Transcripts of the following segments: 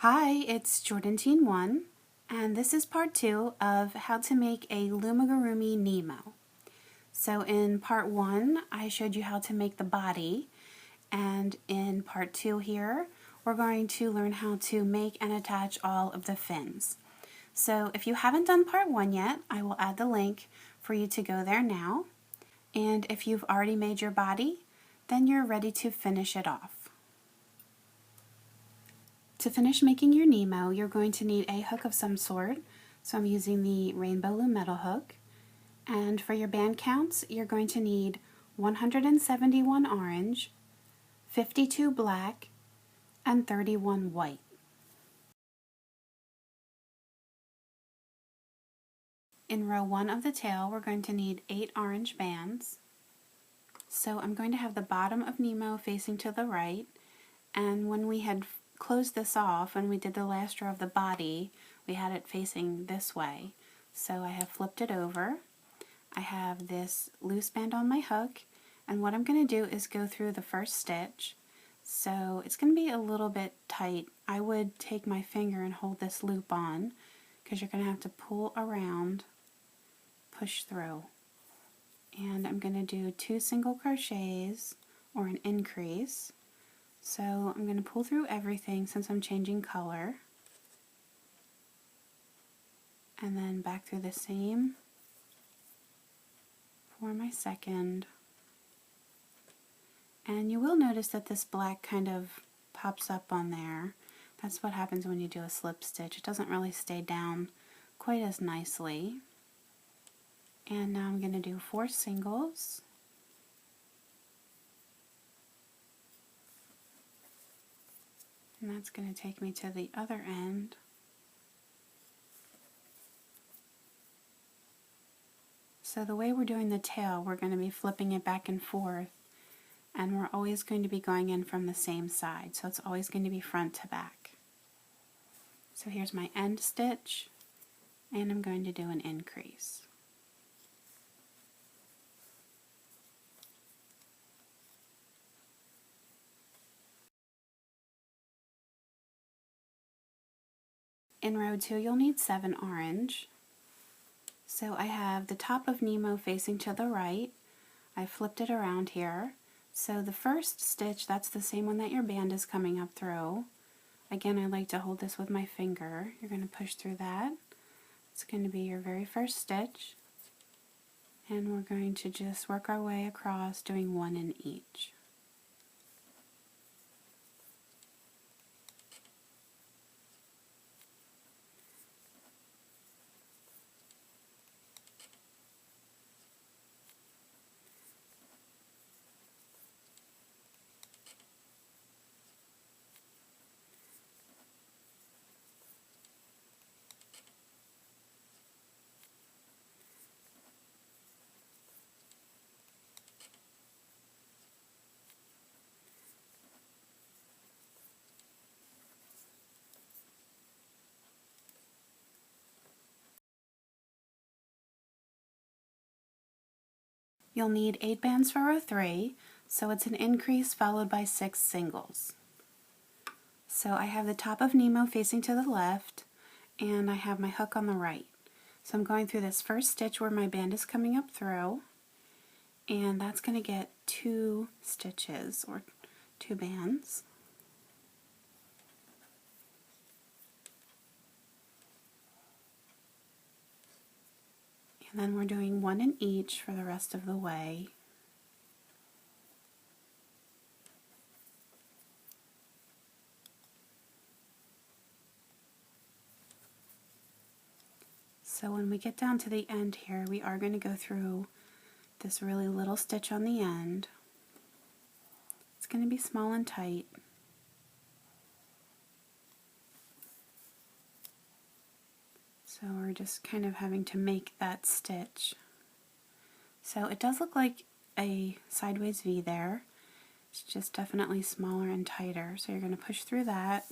Hi, it's Jordan1, and this is part 2 of how to make a Loomigurumi Nemo. So in part 1, I showed you how to make the body, and in part 2 here, we're going to learn how to make and attach all of the fins. So if you haven't done part 1 yet, I will add the link for you to go there now. And if you've already made your body, then you're ready to finish it off. To finish making your Nemo, you're going to need a hook of some sort. So I'm using the Rainbow Loom metal hook. And for your band counts, you're going to need 171 orange, 52 black, and 31 white. In row 1 of the tail, we're going to need 8 orange bands. So I'm going to have the bottom of Nemo facing to the right, and when we had closed this off, when we did the last row of the body, we had it facing this way. So I have flipped it over. I have this loose band on my hook, and what I'm going to do is go through the first stitch. So it's going to be a little bit tight. I would take my finger and hold this loop on, because you're going to have to pull around, push through. And I'm going to do 2 single crochets or an increase. So I'm going to pull through everything since I'm changing color, and then back through the same for my second. And you will notice that this black kind of pops up on there. That's what happens when you do a slip stitch. It doesn't really stay down quite as nicely. And now I'm going to do 4 singles. And that's going to take me to the other end. So the way we're doing the tail, we're going to be flipping it back and forth, and we're always going to be going in from the same side, so it's always going to be front to back. So here's my end stitch, and I'm going to do an increase. In row 2, you'll need 7 orange. So I have the top of Nemo facing to the right. I flipped it around here. So the first stitch, that's the same one that your band is coming up through. Again, I like to hold this with my finger. You're going to push through that. It's going to be your very first stitch. And we're going to just work our way across, doing 1 in each. You'll need 8 bands for row 3, so it's an increase followed by 6 singles. So I have the top of Nemo facing to the left, and I have my hook on the right. So I'm going through this first stitch where my band is coming up through, and that's going to get 2 stitches, or 2 bands. And then we're doing 1 in each for the rest of the way. So when we get down to the end here, we are going to go through this really little stitch on the end. It's going to be small and tight. So we're just kind of having to make that stitch. So it does look like a sideways V there. It's just definitely smaller and tighter. So you're going to push through that,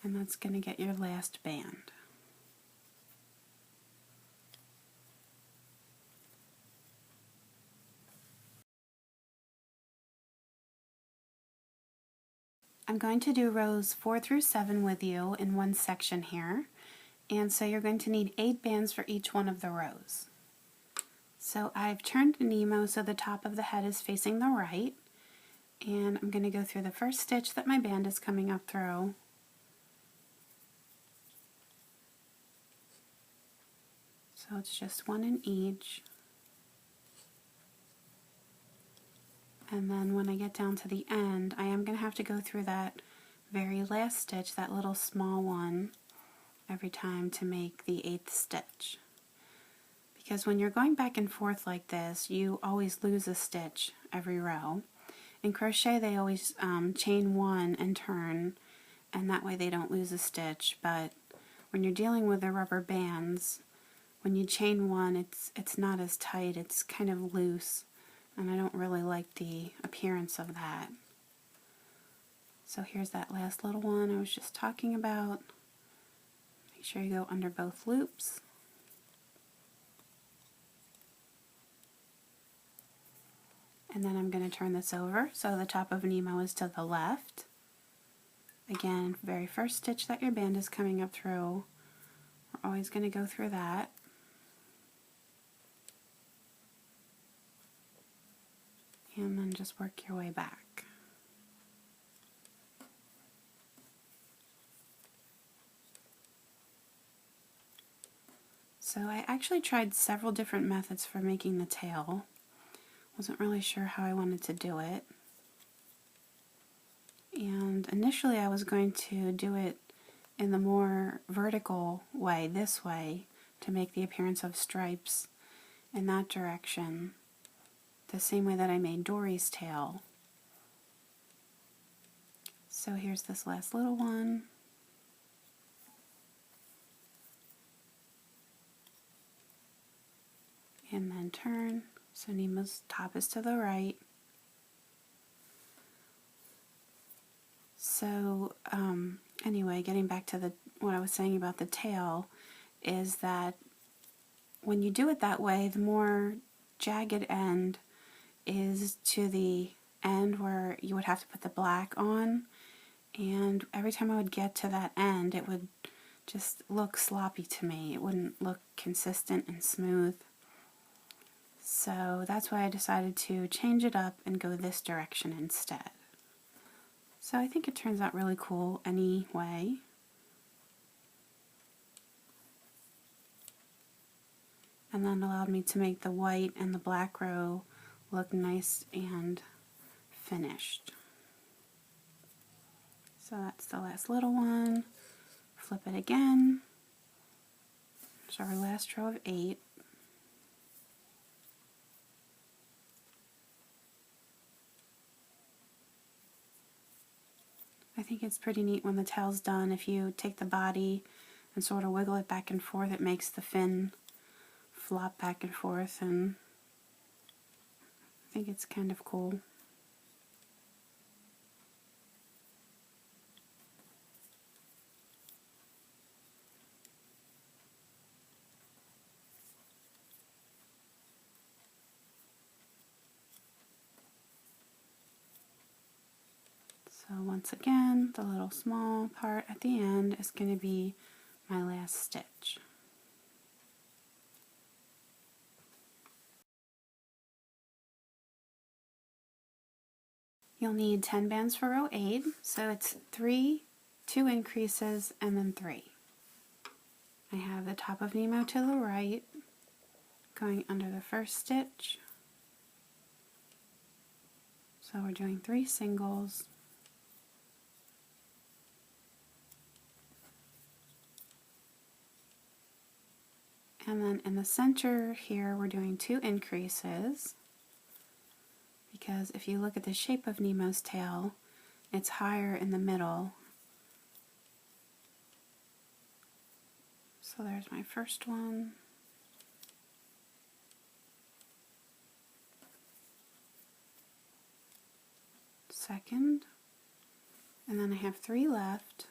and that's going to get your last band. I'm going to do rows 4 through 7 with you in one section here, and so you're going to need 8 bands for each one of the rows. So I've turned Nemo so the top of the head is facing the right, and I'm going to go through the first stitch that my band is coming up through. So it's just one in each. And then when I get down to the end, I am going to have to go through that very last stitch, that little small one, every time to make the 8th stitch. Because when you're going back and forth like this, you always lose a stitch every row. In crochet, they always chain 1 and turn, and that way they don't lose a stitch. But when you're dealing with the rubber bands, when you chain 1, it's not as tight, it's kind of loose. And I don't really like the appearance of that. So here's that last little one I was just talking about. Make sure you go under both loops. And then I'm going to turn this over so the top of Nemo is to the left. Again, very first stitch that your band is coming up through, we're always going to go through that. And then just work your way back. So I actually tried several different methods for making the tail. Wasn't really sure how I wanted to do it. And initially I was going to do it in the more vertical way, this way, to make the appearance of stripes in that direction. The same way that I made Dory's tail. So here's this last little one. And then turn. So Nemo's top is to the right. So anyway, getting back to what I was saying about the tail, is that when you do it that way, the more jagged end is to the end where you would have to put the black on, and every time I would get to that end it would just look sloppy to me. It wouldn't look consistent and smooth. So that's why I decided to change it up and go this direction instead. So I think it turns out really cool anyway. And that allowed me to make the white and the black row look nice and finished. So that's the last little one. Flip it again. There's our last row of 8. I think it's pretty neat when the tail's done. If you take the body and sort of wiggle it back and forth, it makes the fin flop back and forth, and I think it's kind of cool. So once again, the little small part at the end is going to be my last stitch. You'll need 10 bands for row 8, so it's 3, 2 increases, and then 3. I have the top of Nemo to the right, going under the first stitch. So we're doing 3 singles. And then in the center here, we're doing 2 increases. Because if you look at the shape of Nemo's tail, it's higher in the middle. So there's my first one. Second. And then I have 3 left.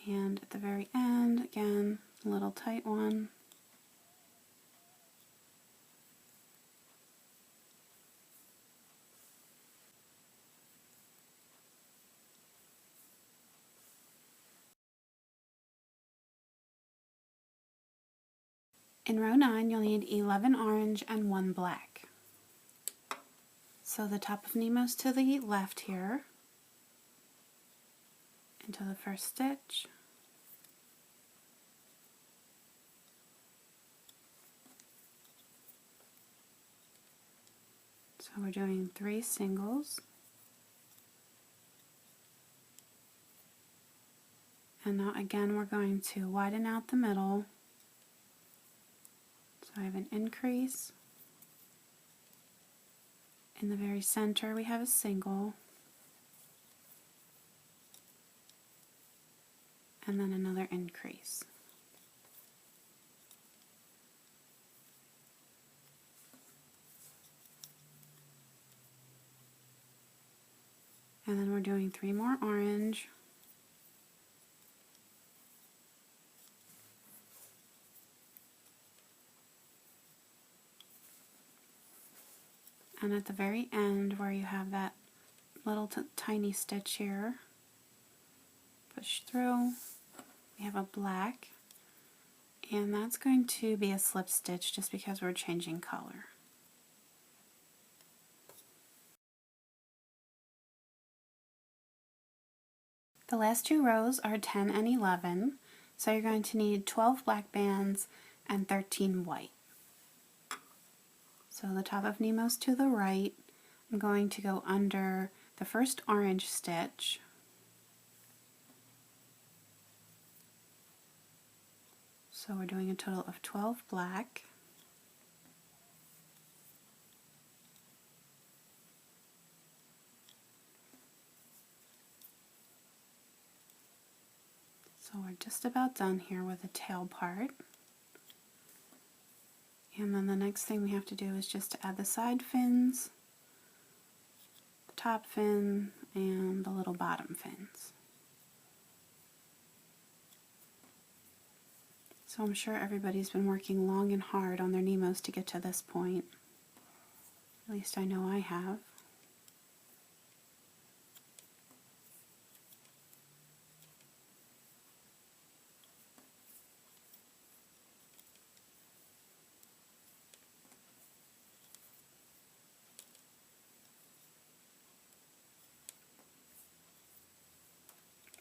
And at the very end, again, a little tight one. In row 9, you'll need 11 orange and 1 black. So the top of Nemo's to the left here, into the first stitch, so we're doing 3 singles, and now again we're going to widen out the middle, so I have an increase. In the very center we have a single, and then another increase. And then we're doing 3 more orange. And at the very end where you have that little tiny stitch here, push through, we have a black, and that's going to be a slip stitch just because we're changing color. The last 2 rows are 10 and 11, so you're going to need 12 black bands and 13 white. So the top of Nemo's to the right, I'm going to go under the first orange stitch, so we're doing a total of 12 black, so we're just about done here with the tail part. And then the next thing we have to do is just to add the side fins, the top fin, and the little bottom fins. So I'm sure everybody's been working long and hard on their Nemos to get to this point. At least I know I have.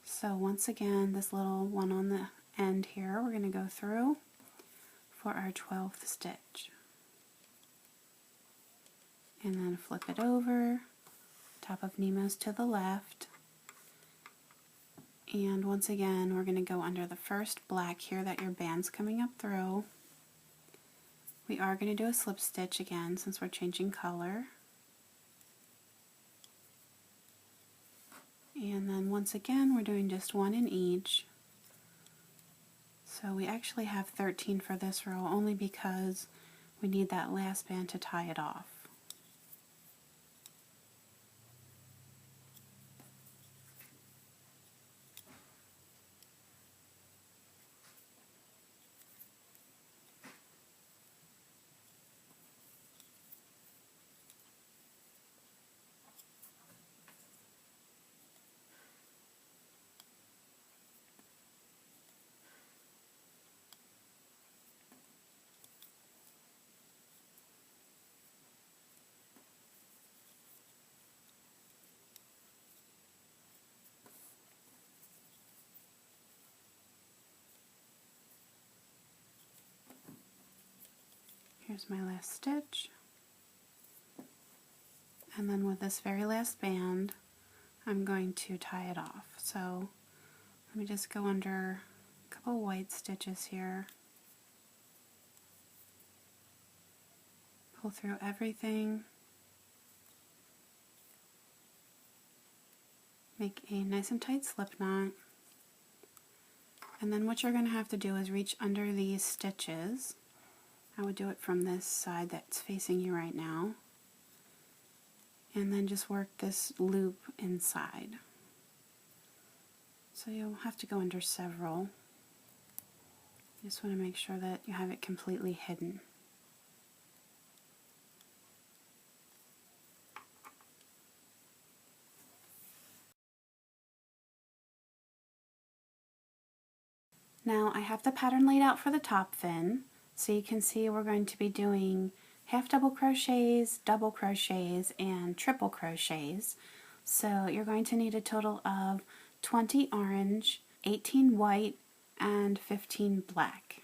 So once again, this little one on the end here, we're going to go through for our 12th stitch. And then flip it over, top of Nemo's to the left. And once again, we're going to go under the first black here that your band's coming up through. We are going to do a slip stitch again since we're changing color. And then once again, we're doing just 1 in each. So we actually have 13 for this row only because we need that last band to tie it off. Here's my last stitch, and then with this very last band I'm going to tie it off. So let me just go under a couple white stitches here, pull through everything, make a nice and tight slip knot, and then what you're going to have to do is reach under these stitches. I would do it from this side that's facing you right now, and then just work this loop inside. So you'll have to go under several. You just want to make sure that you have it completely hidden. Now I have the pattern laid out for the top fin, So you can see we're going to be doing half double crochets, double crochets, and triple crochets. So you're going to need a total of 20 orange, 18 white, and 15 black.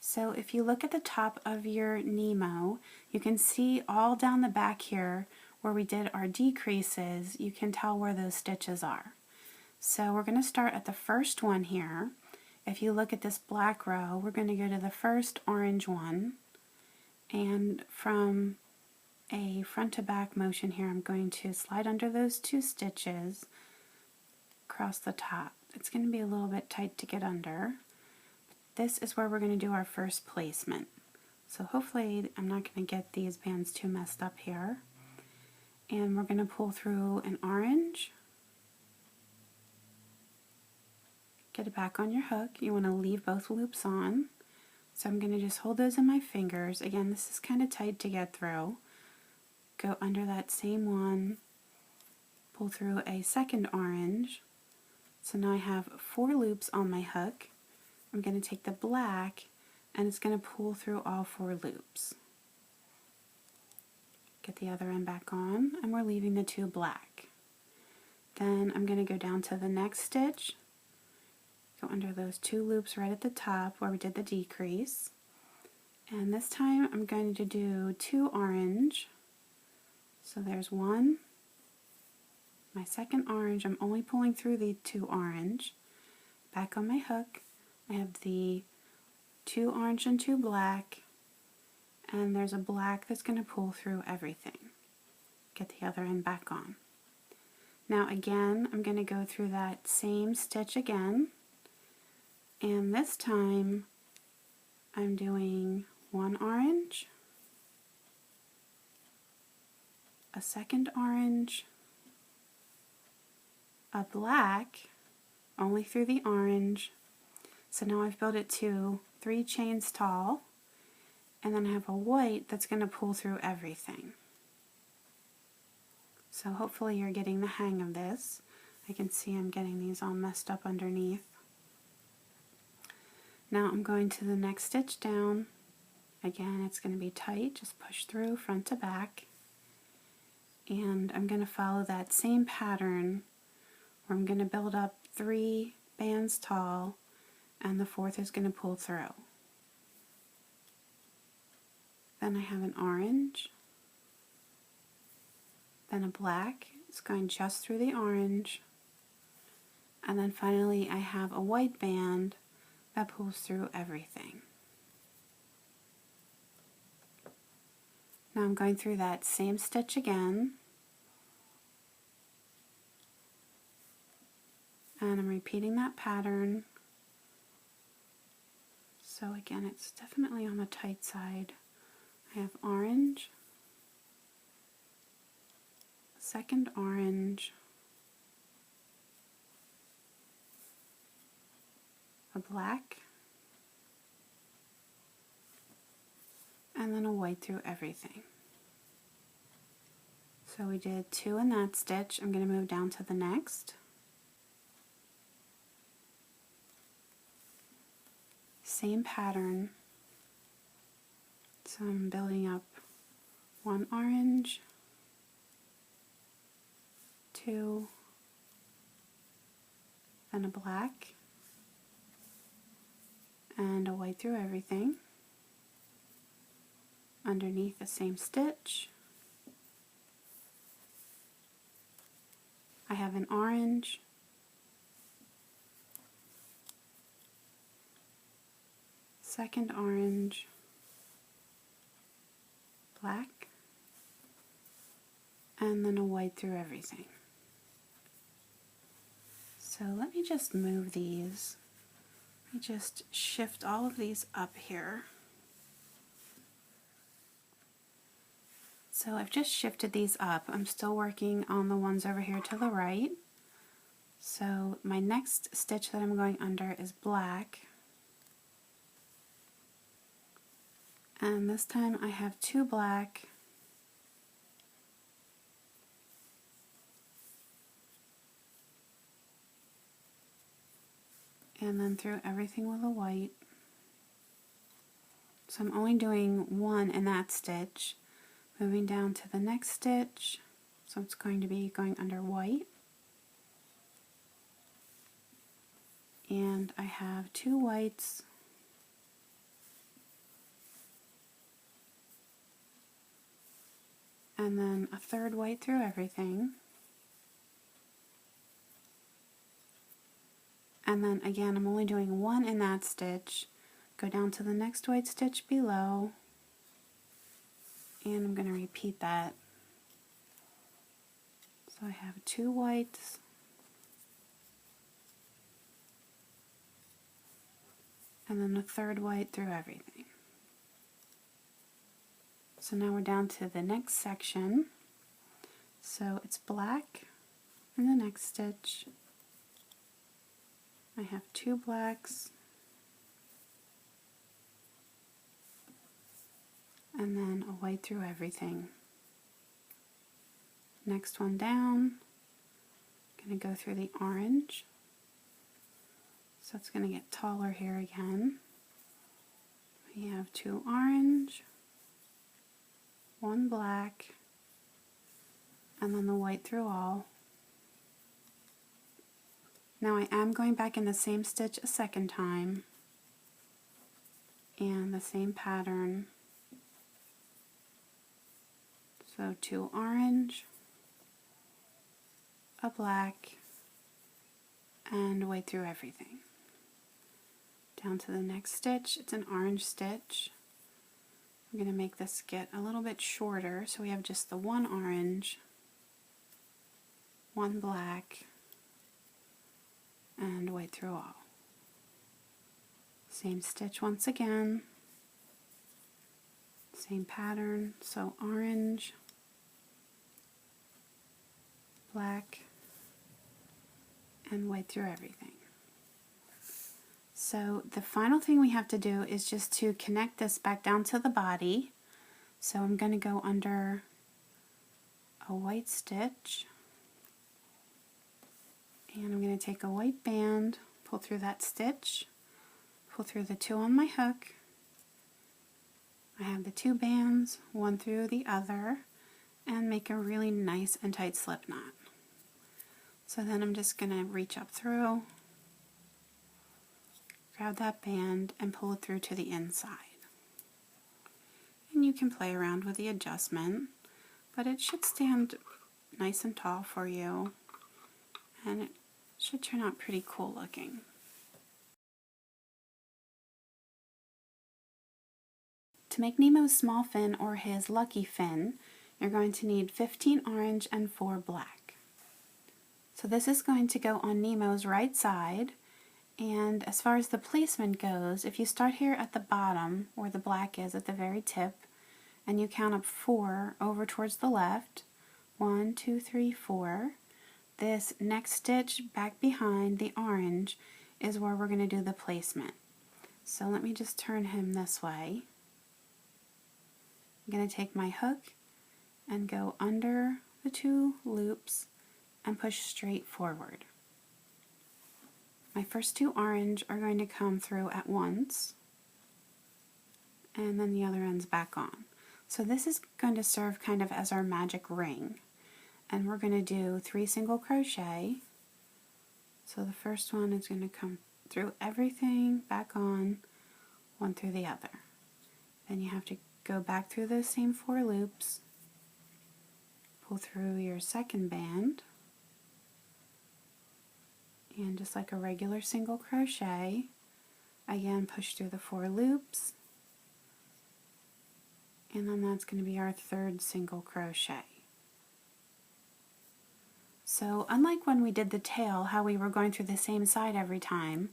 So if you look at the top of your Nemo, you can see all down the back here where we did our decreases, you can tell where those stitches are. So we're going to start at the first one here. If you look at this black row, we're going to go to the first orange one, and from a front to back motion here, I'm going to slide under those 2 stitches across the top. It's going to be a little bit tight to get under. This is where we're going to do our first placement. So hopefully I'm not going to get these bands too messed up here. And we're going to pull through an orange. Get it back on your hook. You want to leave both loops on. So I'm going to just hold those in my fingers. Again, this is kind of tight to get through. Go under that same one. Pull through a second orange. So now I have 4 loops on my hook. I'm going to take the black and it's going to pull through all 4 loops. Get the other end back on, and we're leaving the 2 black. Then I'm going to go down to the next stitch, go under those 2 loops right at the top where we did the decrease, and this time I'm going to do 2 orange. So there's 1, my second orange, I'm only pulling through the 2 orange, back on my hook. I have the 2 orange and 2 black, and there's a black that's going to pull through everything. Get the other end back on. Now again, I'm going to go through that same stitch again, and this time I'm doing 1 orange, a second orange, a black, only through the orange. So now I've built it to 3 chains tall, and then I have a white that's going to pull through everything. So hopefully you're getting the hang of this. I can see I'm getting these all messed up underneath. Now I'm going to the next stitch down. Again, it's going to be tight, just push through front to back. And I'm going to follow that same pattern where I'm going to build up 3 bands tall, and the 4th is going to pull through. Then I have an orange, then a black, it's going just through the orange, and then finally I have a white band that pulls through everything. Now I'm going through that same stitch again, and I'm repeating that pattern. So again, it's definitely on the tight side. I have orange, second orange, a black, and then a white through everything. So we did 2 in that stitch. I'm going to move down to the next. Same pattern. So I'm building up 1 orange, 2, then a black, and a white through everything. Underneath the same stitch, I have an orange, second orange, black, and then a white through everything. So let me just move these. Let me just shift all of these up here. So I've just shifted these up. I'm still working on the ones over here to the right. So my next stitch that I'm going under is black. And this time I have 2 black, and then through everything with a white. So I'm only doing one in that stitch. Moving down to the next stitch, so it's going to be going under white. And I have 2 whites and then a 3rd white through everything. And then again, I'm only doing one in that stitch. Go down to the next white stitch below, and I'm going to repeat that. So I have 2 whites and then a 3rd white through everything. So now we're down to the next section. So it's black in the next stitch. I have 2 blacks and then a white through everything. Next one down, I'm going to go through the orange. So it's going to get taller here again. We have 2 orange, 1 black, and then the white through all. Now I am going back in the same stitch a second time, and the same pattern. So 2 orange, a black, and white through everything. Down to the next stitch, it's an orange stitch. I'm going to make this get a little bit shorter, so we have just the 1 orange, 1 black, and white through all. Same stitch once again, same pattern, so orange, black, and white through everything. So the final thing we have to do is just to connect this back down to the body. So I'm going to go under a white stitch, and I'm going to take a white band, pull through that stitch, pull through the 2 on my hook. I have the 2 bands, one through the other, and make a really nice and tight slip knot. So then I'm just going to reach up through, grab that band, and pull it through to the inside. And you can play around with the adjustment, but it should stand nice and tall for you, and it should turn out pretty cool looking. To make Nemo's small fin or his lucky fin, you're going to need 15 orange and 4 black. So this is going to go on Nemo's right side, and as far as the placement goes, if you start here at the bottom where the black is at the very tip, and you count up 4 over towards the left, 1, 2, 3, 4, this next stitch back behind the orange is where we're going to do the placement. So let me just turn him this way. I'm going to take my hook and go under the 2 loops and push straight forward. My first 2 orange are going to come through at once, and then the other end's back on. So this is going to serve kind of as our magic ring, and we're going to do 3 single crochet. So the first one is going to come through everything, back on, one through the other. Then you have to go back through those same 4 loops, pull through your second band, and just like a regular single crochet, again push through the 4 loops, and then that's going to be our 3rd single crochet. So unlike when we did the tail, how we were going through the same side every time,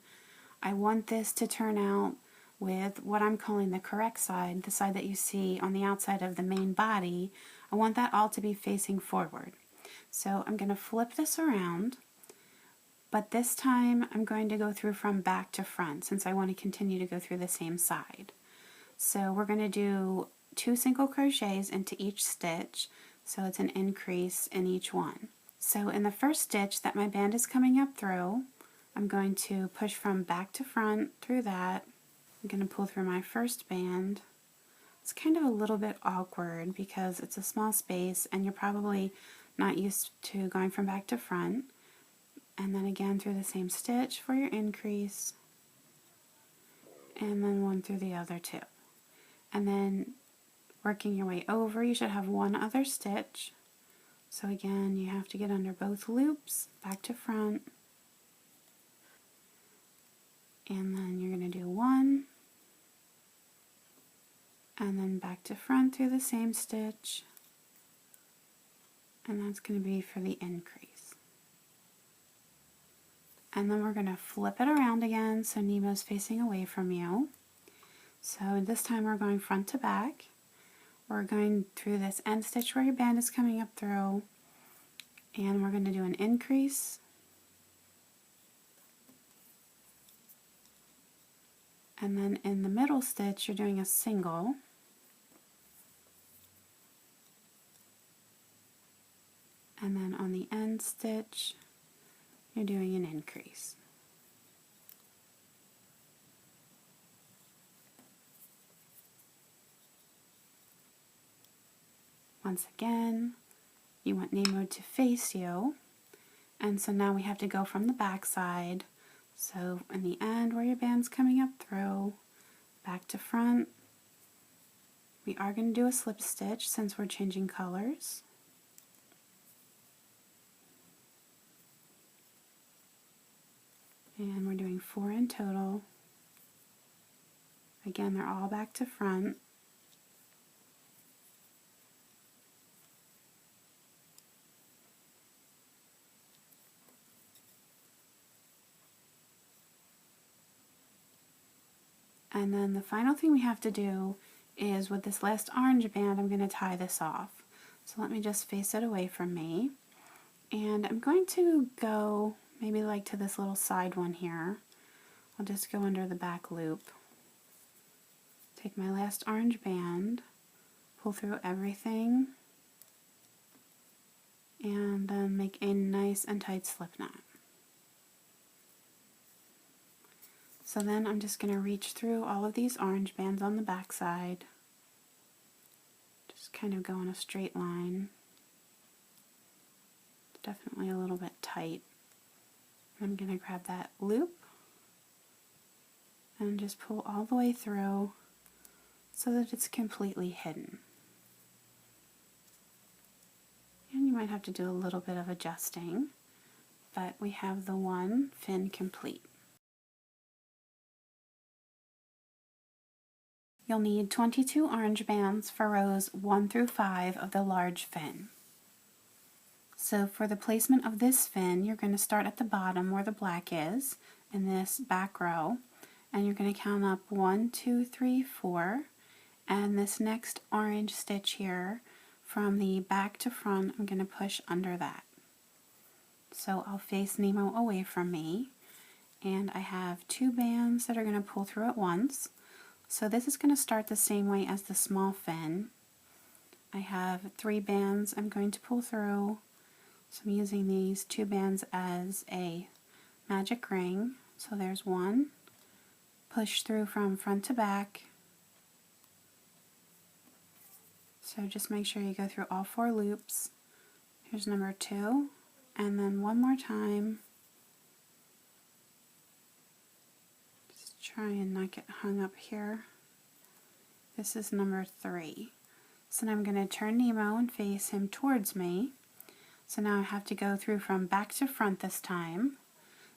I want this to turn out with what I'm calling the correct side, the side that you see on the outside of the main body. I want that all to be facing forward. So I'm going to flip this around, but this time I'm going to go through from back to front since I want to continue to go through the same side. So we're going to do 2 single crochets into each stitch, so it's an increase in each one. So in the first stitch that my band is coming up through, I'm going to push from back to front through that, I'm going to pull through my first band. It's kind of a little bit awkward because it's a small space and you're probably not used to going from back to front. And then again through the same stitch for your increase, and then one through the other two. And then working your way over, you should have one other stitch. So again, you have to get under both loops, back to front, and then you're going to do one, and then back to front through the same stitch, and that's going to be for the increase. And then we're going to flip it around again so Nemo's facing away from you. So this time we're going front to back. We're going through this end stitch where your band is coming up through, and we're going to do an increase, and then in the middle stitch you're doing a single, and then on the end stitch you're doing an increase. Once again, you want Nemo to face you, and so now we have to go from the back side. So in the end where your band's coming up through, back to front, we are going to do a slip stitch since we're changing colors. And we're doing 4 in total. Again, they're all back to front. And then the final thing we have to do is with this last orange band, I'm going to tie this off. So let me just face it away from me. And I'm going to go maybe like to this little side one here. I'll just go under the back loop. Take my last orange band, pull through everything, and then make a nice and tight slip knot. So then I'm just going to reach through all of these orange bands on the back side. Just kind of go in a straight line. It's definitely a little bit tight. I'm going to grab that loop and just pull all the way through so that it's completely hidden. And you might have to do a little bit of adjusting, but we have the one fin complete. You'll need 22 orange bands for rows 1 through 5 of the large fin. So for the placement of this fin, you're going to start at the bottom where the black is in this back row, and you're going to count up 1, 2, 3, 4, and this next orange stitch here from the back to front, I'm going to push under that. So I'll face Nemo away from me, and I have 2 bands that are going to pull through at once. So this is going to start the same way as the small fin. I have 3 bands I'm going to pull through. So I'm using these 2 bands as a magic ring. So there's 1. Push through from front to back. So just make sure you go through all 4 loops. Here's number 2. And then one more time. Try and not get hung up here. This is number 3. So now I'm going to turn Nemo and face him towards me. So now I have to go through from back to front this time.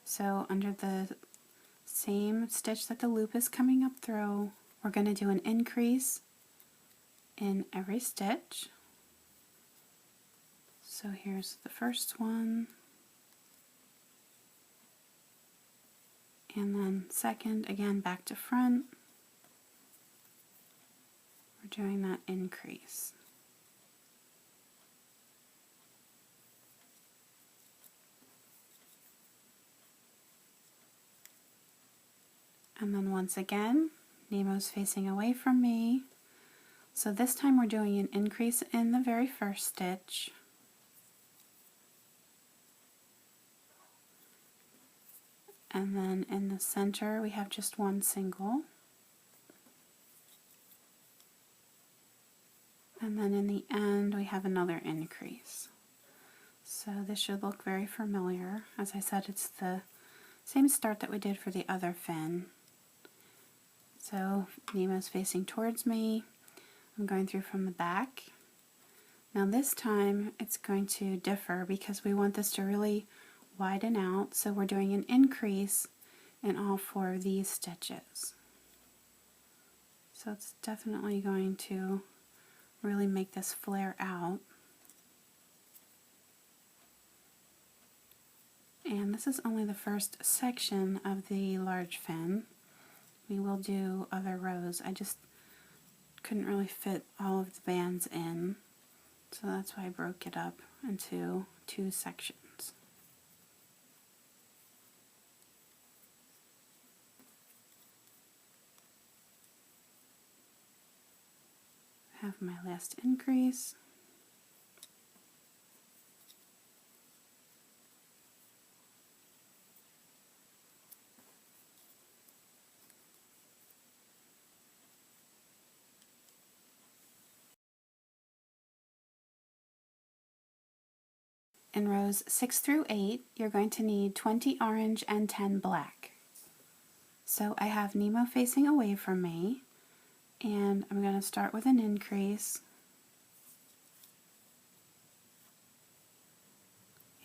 So under the same stitch that the loop is coming up through, we're going to do an increase in every stitch. So here's the first one. And then second, again back to front, we're doing that increase. And then once again, Nemo's facing away from me. So this time we're doing an increase in the very first stitch. And then in the center we have just 1 single. And then in the end we have another increase. So this should look very familiar. As I said, it's the same start that we did for the other fin. So Nemo's facing towards me. I'm going through from the back. Now this time it's going to differ because we want this to really widen out, so we're doing an increase in all 4 of these stitches. So it's definitely going to really make this flare out. And this is only the first section of the large fin. We will do other rows. I just couldn't really fit all of the bands in, so that's why I broke it up into 2 sections. I have my last increase. In rows 6 through 8, you're going to need 20 orange and 10 black. So I have Nemo facing away from me, and I'm going to start with an increase.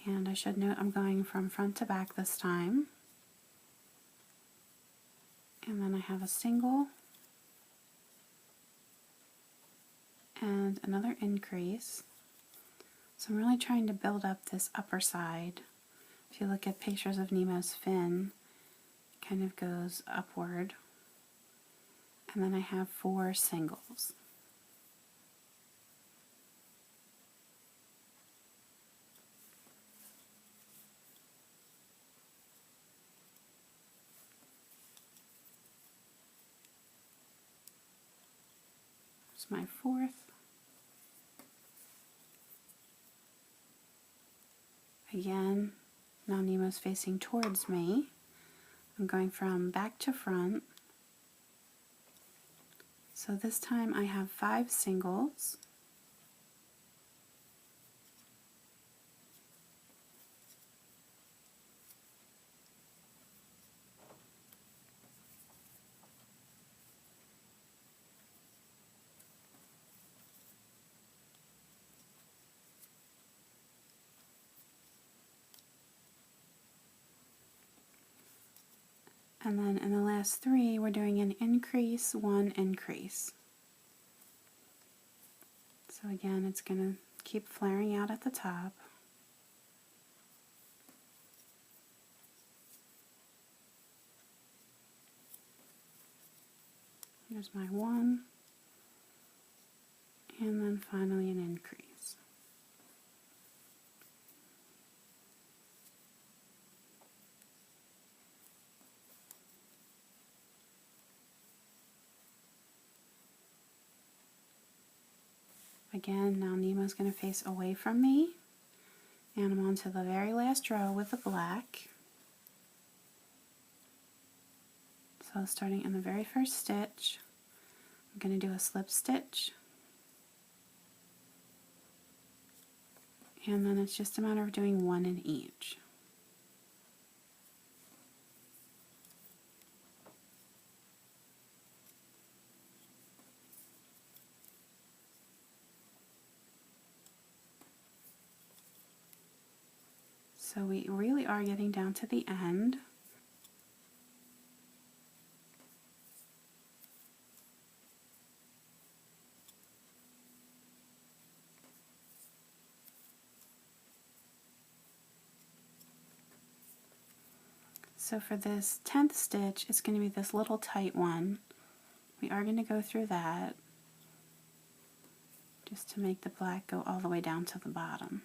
And I should note I'm going from front to back this time. And then I have a single and another increase. So I'm really trying to build up this upper side. If you look at pictures of Nemo's fin, it kind of goes upward. And then I have 4 singles. There's my 4th. Again, now Nemo's facing towards me. I'm going from back to front. So this time I have 5 singles. And then in the last 3, we're doing an increase, 1 increase. So again, it's going to keep flaring out at the top. Here's my 1, and then finally an increase. Again, now Nemo's going to face away from me, and I'm on to the very last row with the black. So starting in the very first stitch, I'm going to do a slip stitch, and then it's just a matter of doing 1 in each. So we really are getting down to the end. So for this 10th stitch, it's going to be this little tight one. We are going to go through that just to make the black go all the way down to the bottom.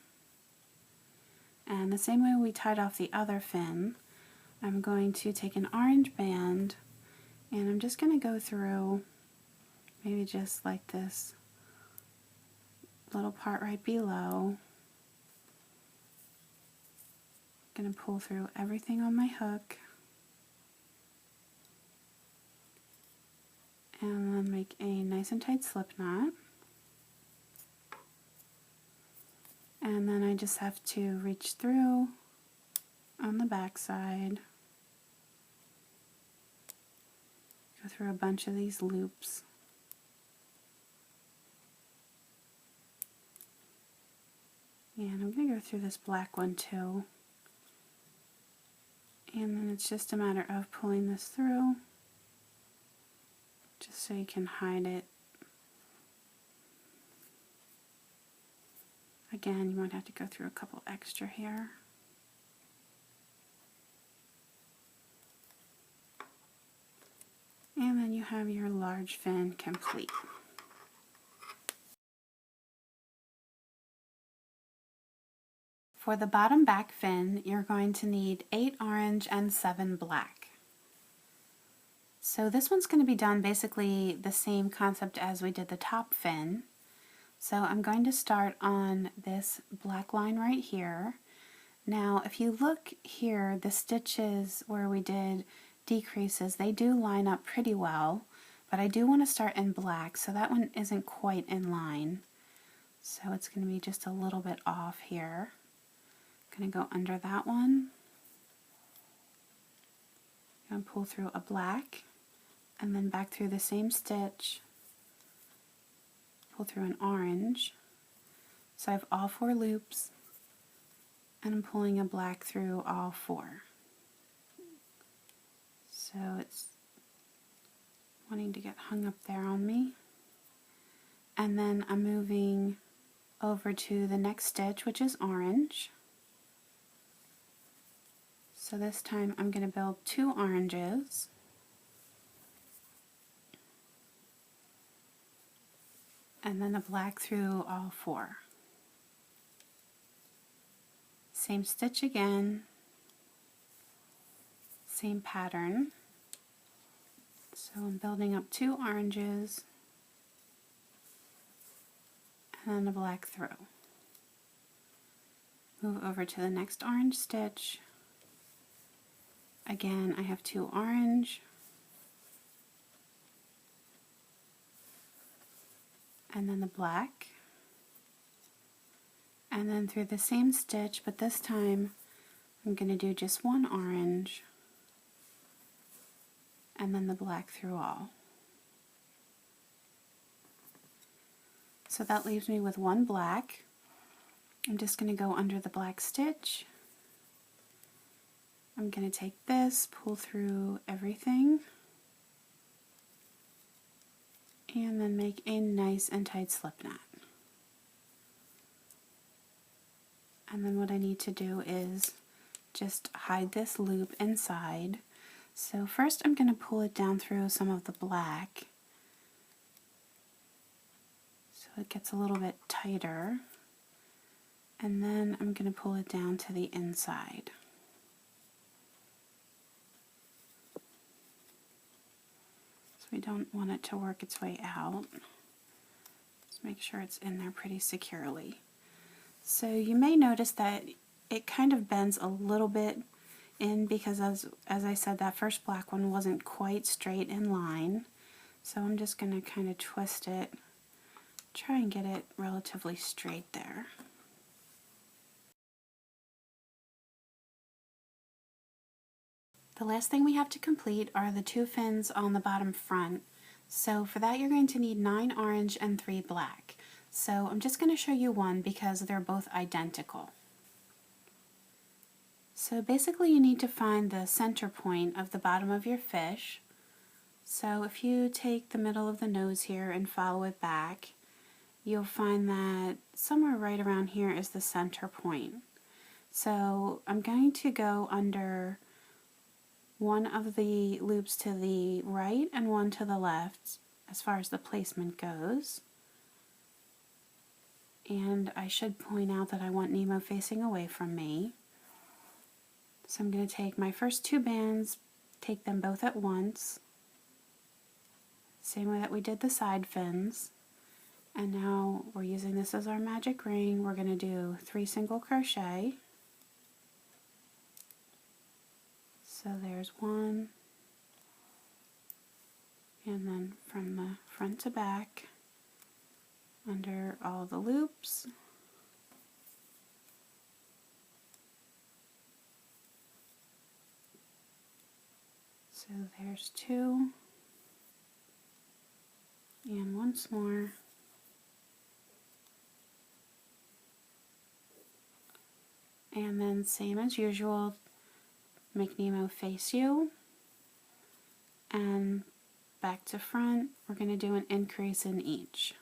And the same way we tied off the other fin, I'm going to take an orange band and I'm just going to go through maybe just like this little part right below. I'm going to pull through everything on my hook and then make a nice and tight slip knot. And then I just have to reach through on the back side, go through a bunch of these loops. And I'm going to go through this black one too. And then it's just a matter of pulling this through, just so you can hide it. Again, you might have to go through a couple extra here. And then you have your large fin complete. For the bottom back fin, you're going to need 8 orange and 7 black. So this one's going to be done basically the same concept as we did the top fin. So I'm going to start on this black line right here. Now if you look here, the stitches where we did decreases, they do line up pretty well, but I do want to start in black, so that one isn't quite in line. So it's going to be just a little bit off here. I'm going to go under that one. I'm going to pull through a black, and then back through the same stitch, pull through an orange. So I have all 4 loops, and I'm pulling a black through all 4. So it's wanting to get hung up there on me. And then I'm moving over to the next stitch, which is orange. So this time I'm going to build 2 oranges. And then a black through all 4. Same stitch again, same pattern. So I'm building up 2 oranges and then a black through. Move over to the next orange stitch. Again, I have 2 orange and then the black, and then through the same stitch, but this time I'm going to do just 1 orange and then the black through all. So that leaves me with 1 black. I'm just going to go under the black stitch. I'm going to take this, pull through everything, and then make a nice and tight slip knot. And then what I need to do is just hide this loop inside. So first I'm going to pull it down through some of the black so it gets a little bit tighter, and then I'm going to pull it down to the inside. So we don't want it to work its way out. Just make sure it's in there pretty securely. So you may notice that it kind of bends a little bit in because as I said, that first black one wasn't quite straight in line. So I'm just going to kind of twist it, try and get it relatively straight there. The last thing we have to complete are the 2 fins on the bottom front. So for that you're going to need 9 orange and 3 black. So I'm just going to show you one because they're both identical. So basically you need to find the center point of the bottom of your fish. So if you take the middle of the nose here and follow it back, you'll find that somewhere right around here is the center point. So I'm going to go under one of the loops to the right and one to the left as far as the placement goes. And I should point out that I want Nemo facing away from me. So I'm going to take my first 2 bands, take them both at once, same way that we did the side fins, and now we're using this as our magic ring. We're going to do 3 single crochet. So there's 1, and then from the front to back, under all the loops, So there's 2, and once more. And then same as usual, make Nemo face you, and back to front, we're going to do an increase in each.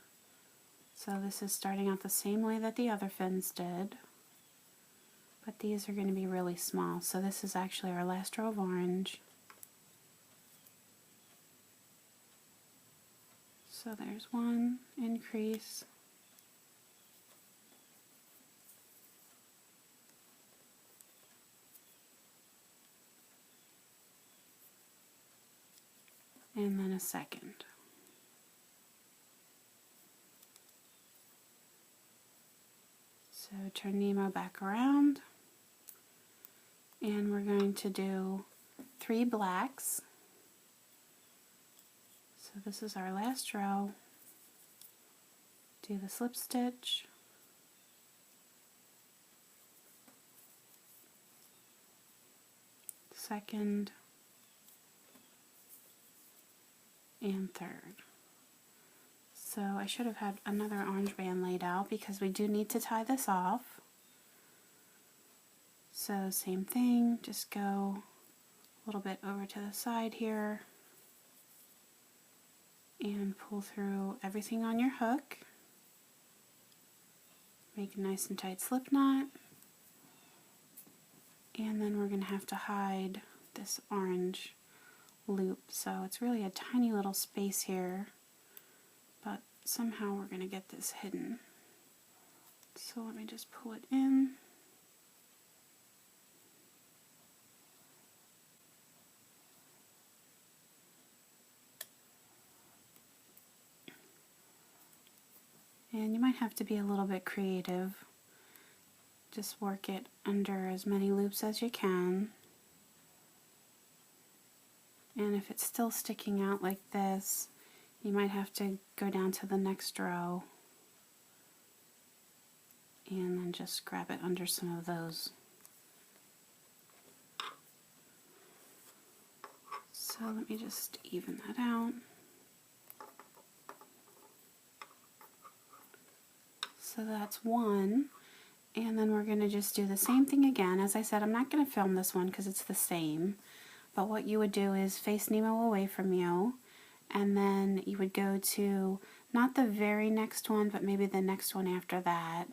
So this is starting out the same way that the other fins did, but these are going to be really small. So this is actually our last row of orange. So there's 1 increase. And then a second. So turn Nemo back around, and we're going to do 3 blacks. So this is our last row. Do the slip stitch, second, and third. So I should have had another orange band laid out because we do need to tie this off. So same thing, just go a little bit over to the side here and pull through everything on your hook. Make a nice and tight slip knot. And then we're going to have to hide this orange loop. So it's really a tiny little space here, but somehow we're going to get this hidden. So let me just pull it in. And you might have to be a little bit creative. Just work it under as many loops as you can. And if it's still sticking out like this, you might have to go down to the next row and then just grab it under some of those. So let me just even that out. So that's 1, and then we're going to just do the same thing again. As I said, I'm not going to film this one because it's the same, but what you would do is face Nemo away from you, and then you would go to not the very next one, but maybe the next one after that.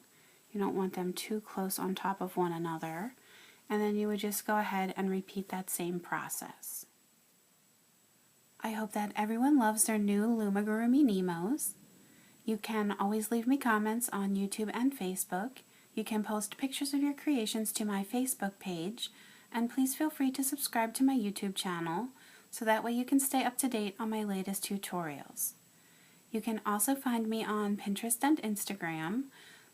You don't want them too close on top of one another, and then you would just go ahead and repeat that same process. I hope that everyone loves their new Loomigurumi Nemos. You can always leave me comments on YouTube and Facebook. You can post pictures of your creations to my Facebook page, and please feel free to subscribe to my YouTube channel so that way you can stay up to date on my latest tutorials. You can also find me on Pinterest and Instagram,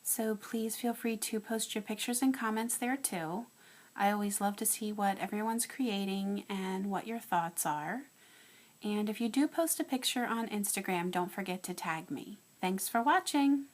so please feel free to post your pictures and comments there too. I always love to see what everyone's creating and what your thoughts are. And if you do post a picture on Instagram, don't forget to tag me. Thanks for watching!